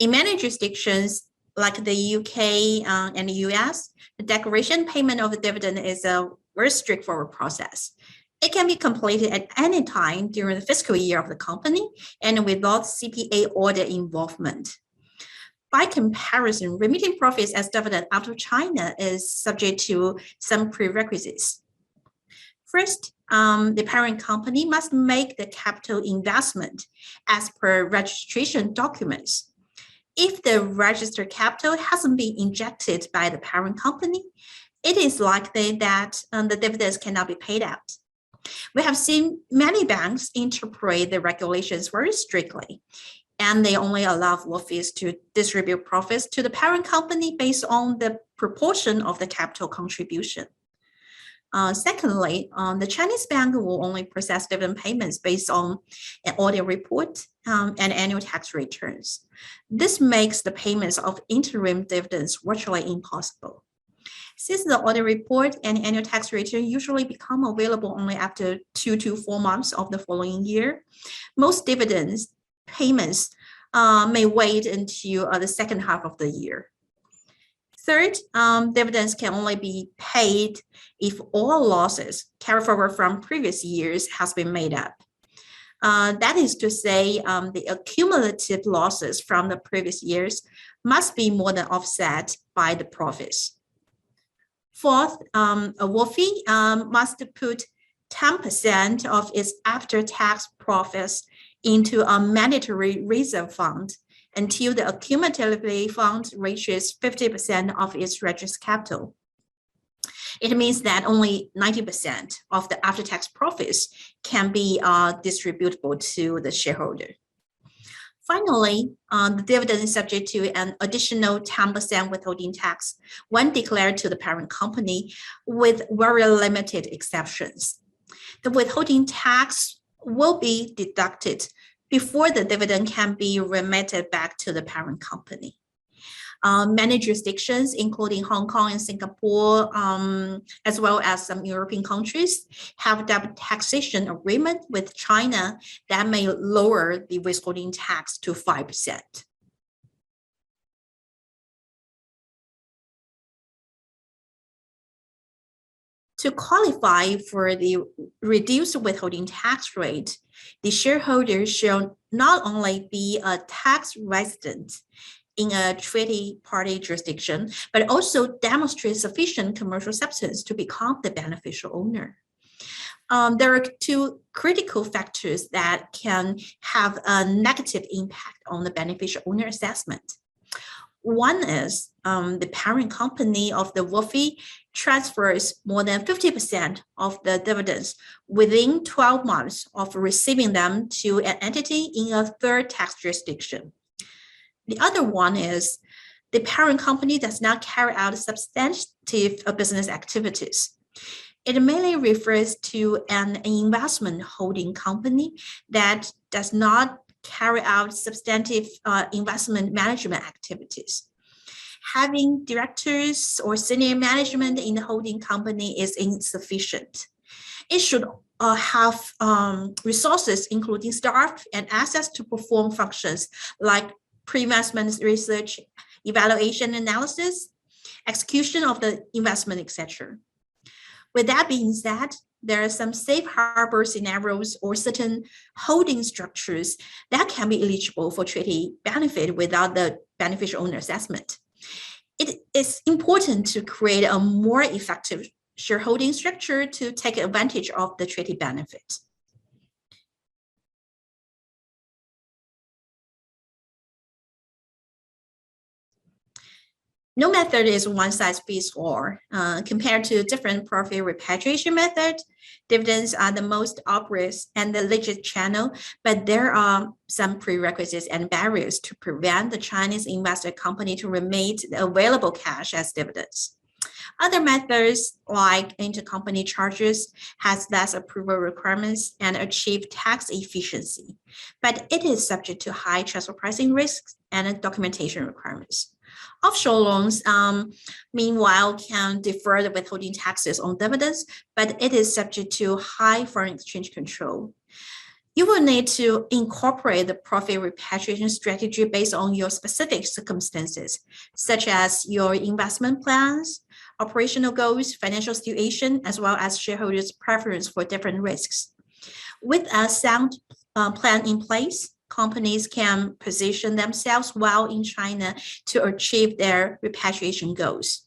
In many jurisdictions, like the UK and the US, the declaration payment of a dividend is a very straightforward process. It can be completed at any time during the fiscal year of the company and without CPA audit involvement. By comparison, remitting profits as dividend out of China is subject to some prerequisites. First, the parent company must make the capital investment as per registration documents. If the registered capital hasn't been injected by the parent company, it is likely that the dividends cannot be paid out. We have seen many banks interpret the regulations very strictly, and they only allow WFOEs to distribute profits to the parent company based on the proportion of the capital contribution. Secondly, the Chinese bank will only process dividend payments based on an audit report and annual tax returns. This makes the payments of interim dividends virtually impossible. Since the audit report and annual tax return usually become available only after 2 to 4 months of the following year, most dividends payments may wait until the second half of the year. Third, dividends can only be paid if all losses carried forward from previous years has been made up. That is to say, the accumulative losses from the previous years must be more than offset by the profits. Fourth, a WFOE must put 10% of its after-tax profits into a mandatory reserve fund until the accumulative fund reaches 50% of its registered capital. It means that only 90% of the after-tax profits can be distributable to the shareholder. Finally, the dividend is subject to an additional 10% withholding tax when declared to the parent company, with very limited exceptions. The withholding tax will be deducted before the dividend can be remitted back to the parent company. Many jurisdictions, including Hong Kong and Singapore, as well as some European countries, have double taxation agreement with China that may lower the withholding tax to 5%. To qualify for the reduced withholding tax rate, the shareholder shall not only be a tax resident in a treaty party jurisdiction, but also demonstrate sufficient commercial substance to become the beneficial owner. There are two critical factors that can have a negative impact on the beneficial owner assessment. One is the parent company of the WFOE transfers more than 50% of the dividends within 12 months of receiving them to an entity in a third tax jurisdiction. The other one is the parent company does not carry out substantive business activities. It mainly refers to an investment holding company that does not carry out substantive investment management activities. Having directors or senior management in the holding company is insufficient. It should have resources, including staff and assets, to perform functions like pre-investment research, evaluation analysis, execution of the investment, etc. With that being said, there are some safe harbor scenarios or certain holding structures that can be eligible for treaty benefit without the beneficial owner assessment. It is important to create a more effective shareholding structure to take advantage of the treaty benefit. No method is one size fits all. Compared to different profit repatriation methods, dividends are the most obvious and the legit channel, but there are some prerequisites and barriers to prevent the Chinese investor company to remit the available cash as dividends. Other methods, like intercompany charges, has less approval requirements and achieve tax efficiency, but it is subject to high transfer pricing risks and documentation requirements. Offshore loans, meanwhile, can defer the withholding taxes on dividends, but it is subject to high foreign exchange control. You will need to incorporate the profit repatriation strategy based on your specific circumstances, such as your investment plans, operational goals, financial situation, as well as shareholders' preference for different risks. With a sound plan in place, companies can position themselves well in China to achieve their repatriation goals.